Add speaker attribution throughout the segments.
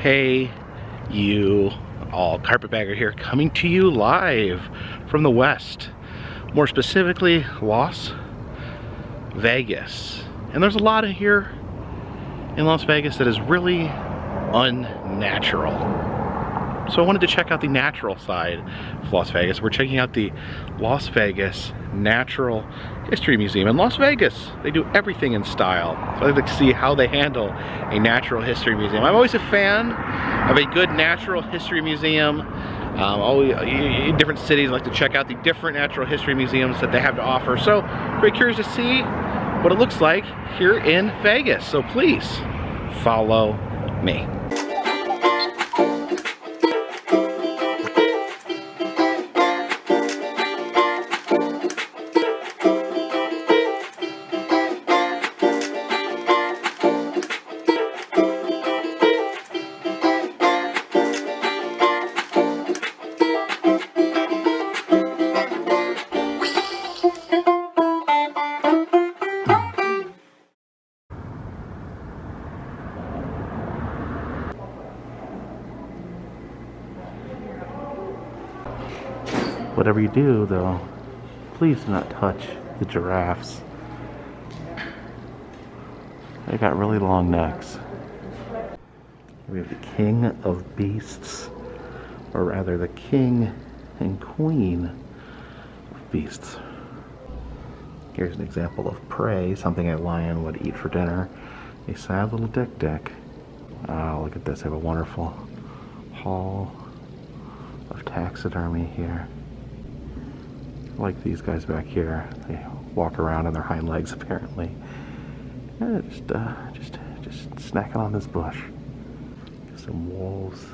Speaker 1: Hey, you all, Carpetbagger here, coming to you live from the West, more specifically Las Vegas. And there's a lot of here in Las Vegas that is really unnatural. So I wanted to check out the natural side of Las Vegas. We're checking out the Las Vegas Natural History Museum. In Las Vegas, they do everything in style. So I'd like to see how they handle a natural history museum. I'm always a fan of a good natural history museum. In different cities, I like to check out the different natural history museums that they have to offer. So very curious to see what it looks like here in Vegas. So please follow me. Whatever you do, though, please do not touch the giraffes. They got really long necks. We have the king of beasts, or rather the king and queen of beasts. Here's an example of prey, something a lion would eat for dinner. A sad little dick. Oh, look at this. I have a wonderful hall of taxidermy here. Like these guys back here, they walk around on their hind legs apparently. Just snacking on this bush. Some wolves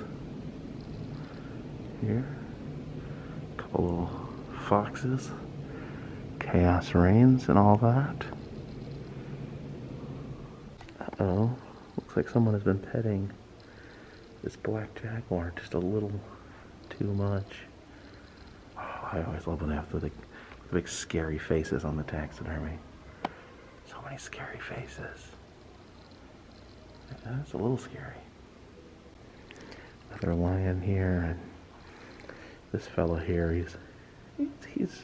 Speaker 1: here. A couple little foxes. Chaos reigns and all that. Uh-oh. Looks like someone has been petting this black jaguar just a little too much. I always love when they have the big scary faces on the taxidermy. So many scary faces. That's a little scary. Another lion here, and this fellow here, he's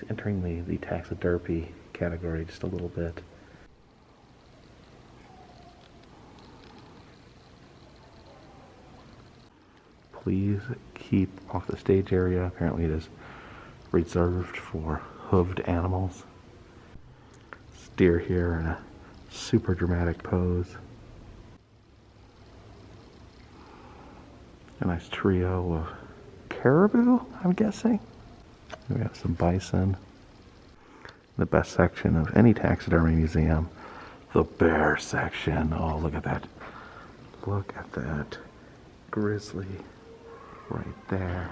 Speaker 1: entering the taxidermy category just a little bit. Please keep off the stage area. Apparently it is reserved for hooved animals. Steer here in a super dramatic pose. A nice trio of caribou, I'm guessing. We have some bison. The best section of any taxidermy museum, the bear section. Oh, look at that. Look at that grizzly. Right there.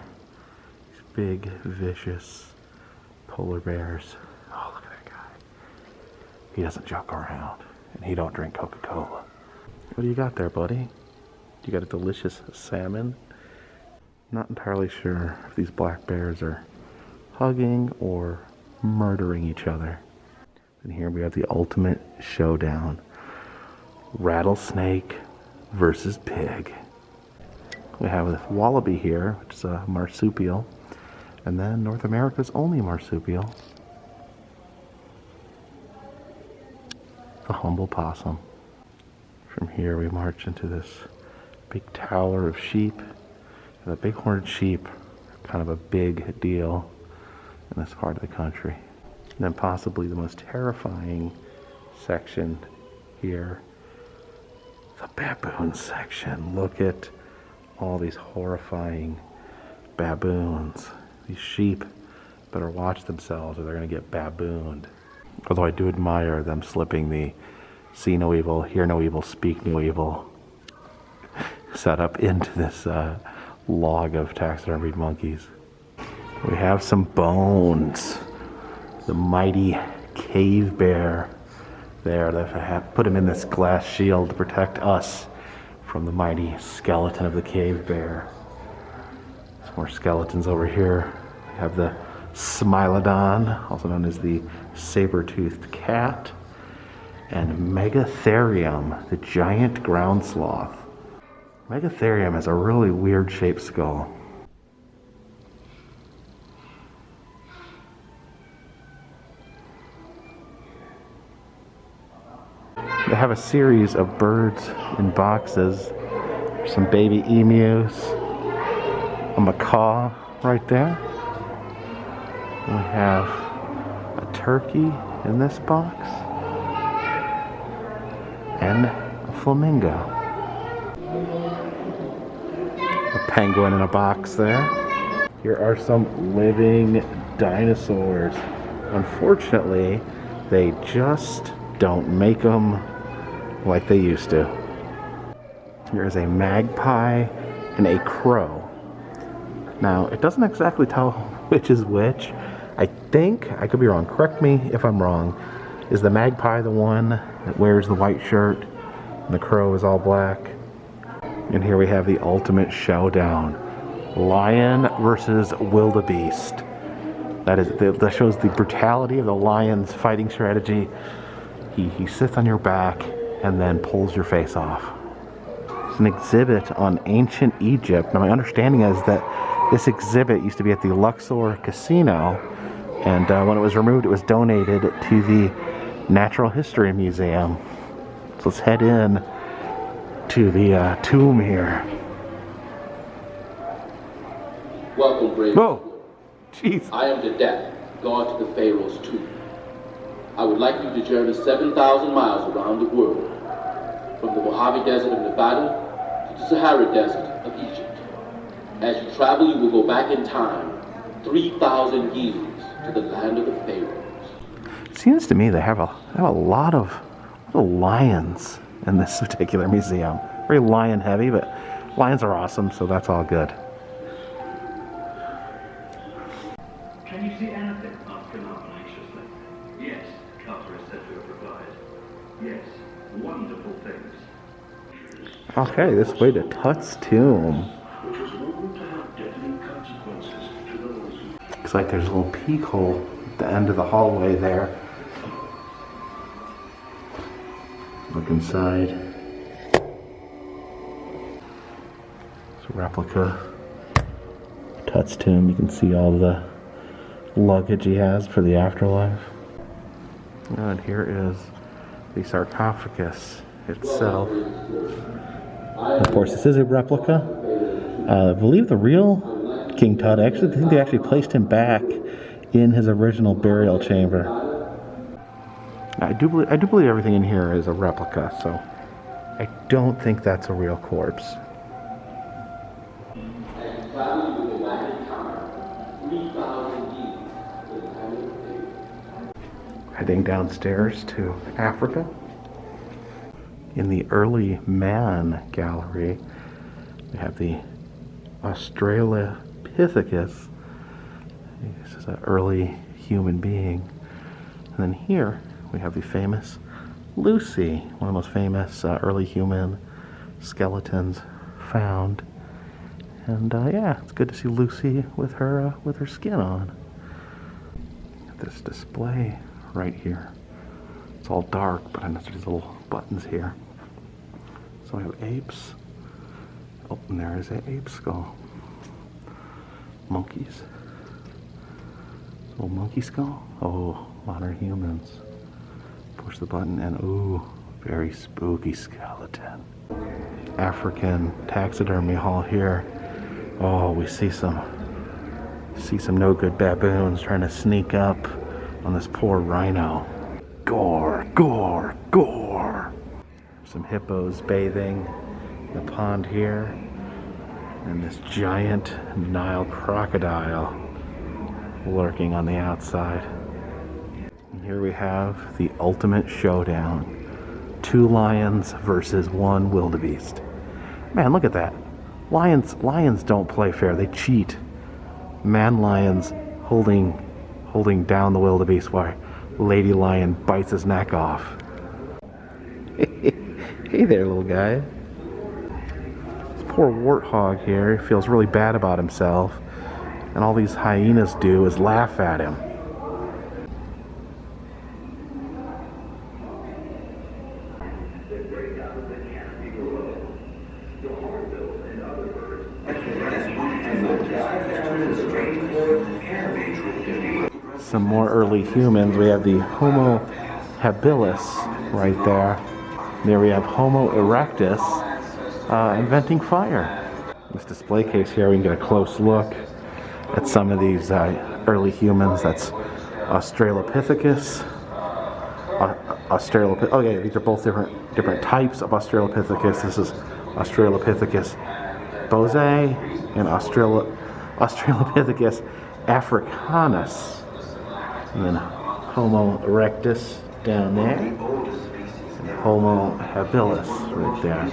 Speaker 1: These big, vicious polar bears. Oh, look at that guy. He doesn't joke around. And he don't drink Coca-Cola. What do you got there, buddy? You got a delicious salmon? Not entirely sure if these black bears are hugging or murdering each other. And here we have the ultimate showdown. Rattlesnake versus pig. We have a wallaby here, which is a marsupial, and then North America's only marsupial, the humble possum. From here we march into this big tower of sheep, and the bighorn sheep are kind of a big deal in this part of the country. And then possibly the most terrifying section here, the baboon section. Look at all these horrifying baboons. These sheep better watch themselves or they're going to get babooned. Although I do admire them slipping the see no evil, hear no evil, speak no evil setup into this log of taxidermied monkeys. We have some bones. The mighty cave bear there. They have put him in this glass shield to protect us from the mighty skeleton of the cave bear. Some more skeletons over here. We have the Smilodon, also known as the saber-toothed cat, and Megatherium, the giant ground sloth. Megatherium has a really weird shaped skull. They have a series of birds in boxes. There's some baby emus, a macaw right there. We have a turkey in this box, and a flamingo. A penguin in a box there. Here are some living dinosaurs. Unfortunately, they just don't make them like they used to. Here's a magpie and a crow. Now, it doesn't exactly tell which is which. I think, I could be wrong, correct me if I'm wrong, is the magpie the one that wears the white shirt and the crow is all black? And here we have the ultimate showdown. Lion versus wildebeest. That shows the brutality of the lion's fighting strategy. He sits on your back and then pulls your face off. It's an exhibit on ancient Egypt. Now my understanding is that this exhibit used to be at the Luxor Casino, and when it was removed, it was donated to the Natural History Museum. So let's head in to the tomb here.
Speaker 2: Welcome, brave.
Speaker 1: Whoa! Jeez.
Speaker 2: I am the Death, God to the Pharaoh's tomb. I would like you to journey 7,000 miles around the world, from the Mojave Desert of Nevada to the Sahara Desert of Egypt. As you travel, you will go back in time 3,000 years to the land of the Pharaohs.
Speaker 1: It seems to me they have a lot of lions in this particular museum. Very lion heavy, but lions are awesome, so that's all good.
Speaker 3: Can you see anything? Asked Glenarvan anxiously. Yes, Carter is said to have replied. Yes, wonderful things.
Speaker 1: Okay, this way to Tuts Tomb.
Speaker 3: Which was known to have deadly consequences to those who...
Speaker 1: Looks like there's a little peek hole at the end of the hallway there. Look inside. It's a replica. Tuts Tomb. You can see all the luggage he has for the afterlife. And here is the sarcophagus itself. Of course, this is a replica. I believe the real King Tut, I think they actually placed him back in his original burial chamber. I do believe everything in here is a replica, so I don't think that's a real corpse. Heading downstairs to Africa. In the early man gallery, we have the Australopithecus. This is an early human being. And then here we have the famous Lucy, one of the most famous early human skeletons found. And yeah, it's good to see Lucy with her skin on. This display right here. It's all dark, but I know there's little buttons here. So we have apes. Oh, and there is an ape skull. Monkeys. Little monkey skull. Oh, modern humans. Push the button and ooh, very spooky skeleton. African taxidermy hall here. Oh, we see some no good baboons trying to sneak up on this poor rhino. Gore, gore, gore. Some hippos bathing in the pond here. And this giant Nile crocodile lurking on the outside. And here we have the ultimate showdown. 2 lions versus 1 wildebeest. Man, look at that. Lions don't play fair, they cheat. Man lions holding down the wildebeest while lady lion bites his neck off. Hey there, little guy. This poor warthog here feels really bad about himself, and all these hyenas do is laugh at him.
Speaker 3: They break out of the canopy below. The
Speaker 1: Some more early humans. We have the Homo habilis right there. There we have Homo erectus inventing fire. This display case here, we can get a close look at some of these early humans. That's Australopithecus. Oh yeah, these are both different types of Australopithecus. This is Australopithecus bosei and Australopithecus africanus. And then Homo erectus down there. And Homo habilis right there.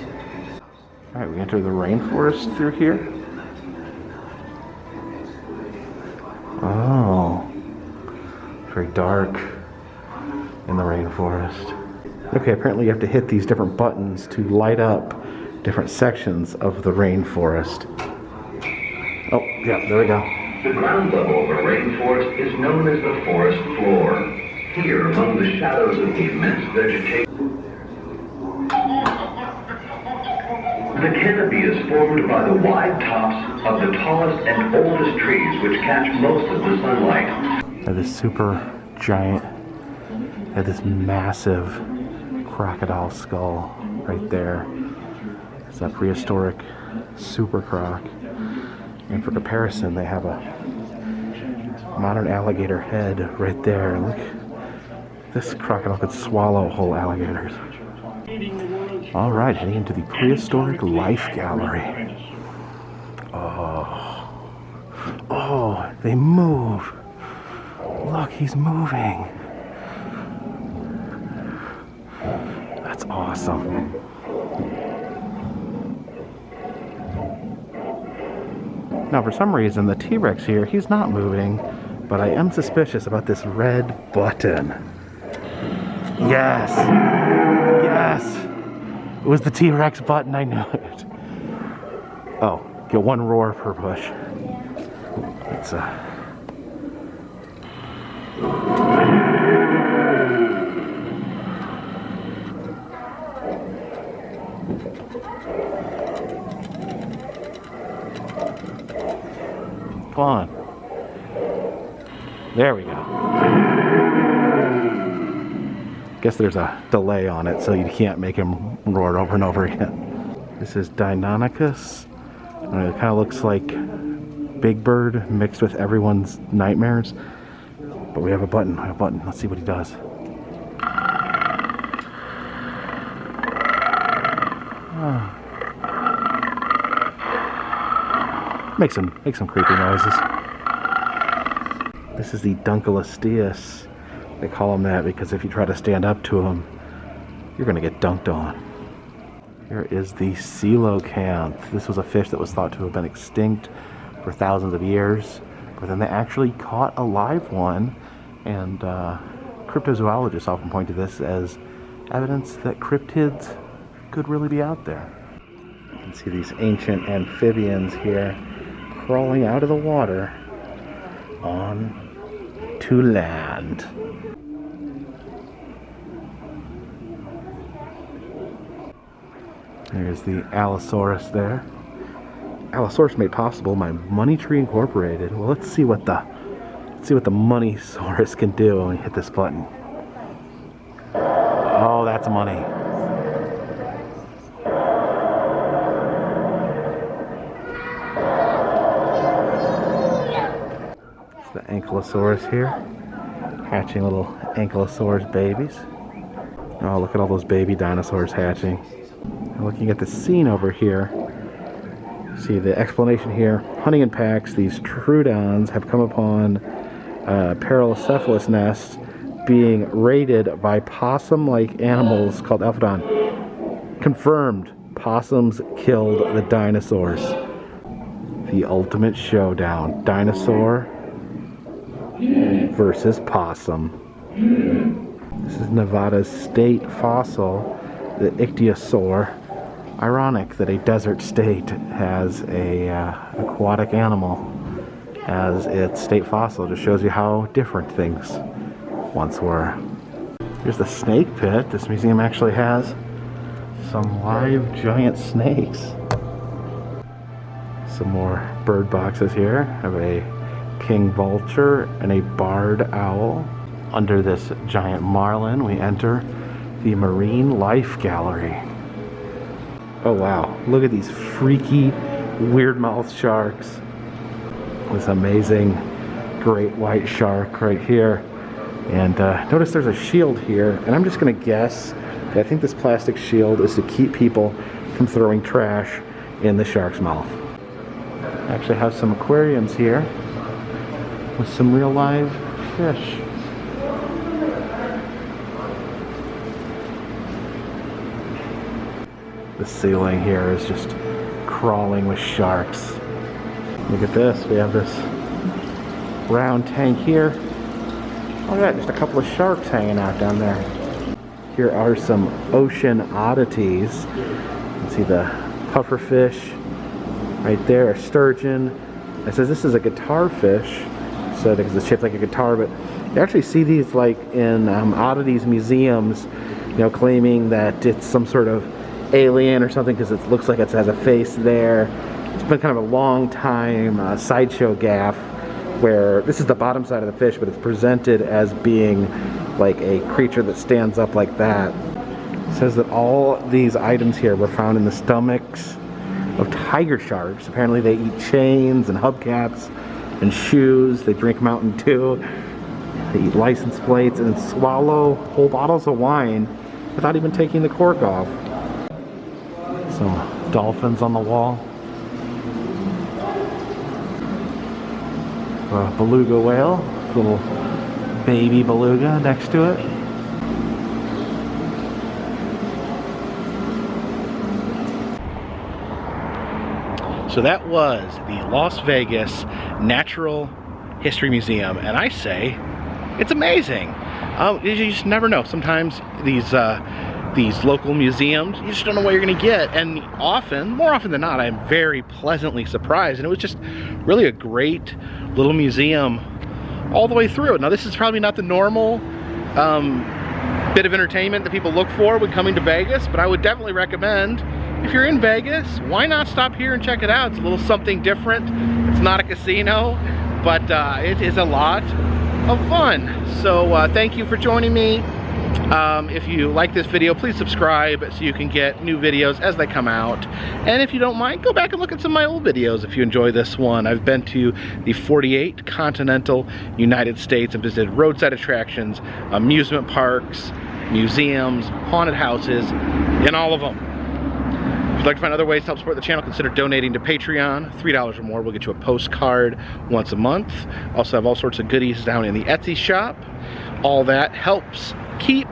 Speaker 1: Alright, we enter the rainforest through here. Oh, very dark in the rainforest. Okay, apparently you have to hit these different buttons to light up different sections of the rainforest. Oh, yeah, there we go.
Speaker 3: The ground level of a rainforest is known as the forest floor. Here, among the shadows of the immense vegetation, the canopy is formed by the wide tops of the tallest and oldest trees, which catch most of the sunlight.
Speaker 1: This super giant, this massive crocodile skull right there. It's a prehistoric super croc. And for comparison, they have a modern alligator head right there. Look, this crocodile could swallow whole alligators. All right, heading into the Prehistoric Life Gallery. Oh, they move. Look, he's moving. That's awesome. Now, for some reason, the T-Rex here, he's not moving, but I am suspicious about this red button. Yes! Yes! It was the T-Rex button, I knew it. Oh, get one roar per push. It's Come on. There we go. Guess there's a delay on it, so you can't make him roar over and over again. This is Deinonychus. It kind of looks like Big Bird mixed with everyone's nightmares. But we have a button. Let's see what he does. Make some creepy noises. This is the Dunkleosteus. They call him that because if you try to stand up to him, you're going to get dunked on. Here is the coelacanth. This was a fish that was thought to have been extinct for thousands of years, but then they actually caught a live one, and cryptozoologists often point to this as evidence that cryptids could really be out there. You can see these ancient amphibians here crawling out of the water on to land. There's the Allosaurus there. Allosaurus made possible by Money Tree Incorporated. Well, let's see what the Moneysaurus can do when we hit this button. Oh, that's money. It's the Ankylosaurus here, hatching little Ankylosaurus babies. Oh, look at all those baby dinosaurs hatching. Looking at the scene over here, see the explanation here. Hunting in packs, these troodons have come upon Paralycephalus nests being raided by possum-like animals called Alphodon. Confirmed, possums killed the dinosaurs. The ultimate showdown. Dinosaur versus possum. This is Nevada's state fossil, the ichthyosaur. Ironic that a desert state has a aquatic animal as its state fossil. Just shows you how different things once were. Here's the snake pit. This museum actually has some live giant snakes. Some more bird boxes here. Have a king vulture and a barred owl. Under this giant marlin, we enter the Marine Life Gallery. Oh wow, look at these freaky, weird mouth sharks. This amazing great white shark right here. And notice there's a shield here, and I'm just gonna guess that I think this plastic shield is to keep people from throwing trash in the shark's mouth. I actually have some aquariums here with some real live fish. The ceiling here is just crawling with sharks. Look at this, we have this round tank here. Look at that, just a couple of sharks hanging out down there. Here are some ocean oddities. You can see the pufferfish right there, a sturgeon. It says this is a guitar fish, so because it's shaped like a guitar, but you actually see these like in oddities museums, you know, claiming that it's some sort of alien or something because it looks like it has a face there. It's been kind of a long time sideshow gaff where this is the bottom side of the fish, but it's presented as being like a creature that stands up like that. It says that all these items here were found in the stomachs of tiger sharks. Apparently they eat chains and hubcaps and shoes. They drink Mountain Dew. They eat license plates and swallow whole bottles of wine without even taking the cork off. Some dolphins on the wall. A beluga whale, little baby beluga next to it. So that was the Las Vegas Natural History Museum, and I say it's amazing. You just never know. Sometimes these local museums, you just don't know what you're gonna get, and more often than not, I'm very pleasantly surprised, and it was just really a great little museum all the way through. Now this is probably not the normal bit of entertainment that people look for when coming to Vegas, but I would definitely recommend, if you're in Vegas, why not stop here and check it out? It's a little something different. It's not a casino, but it is a lot of fun. So thank you for joining me. If you like this video, please subscribe so you can get new videos as they come out. And if you don't mind, go back and look at some of my old videos if you enjoy this one. I've been to the 48 continental United States and visited roadside attractions, amusement parks, museums, haunted houses, in all of them. If you'd like to find other ways to help support the channel, consider donating to Patreon. $3 or more will get you a postcard once a month. Also have all sorts of goodies down in the Etsy shop. All that helps keep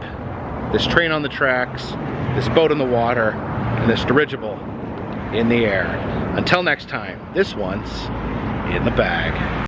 Speaker 1: this train on the tracks, this boat in the water, and this dirigible in the air. Until next time, this one's in the bag.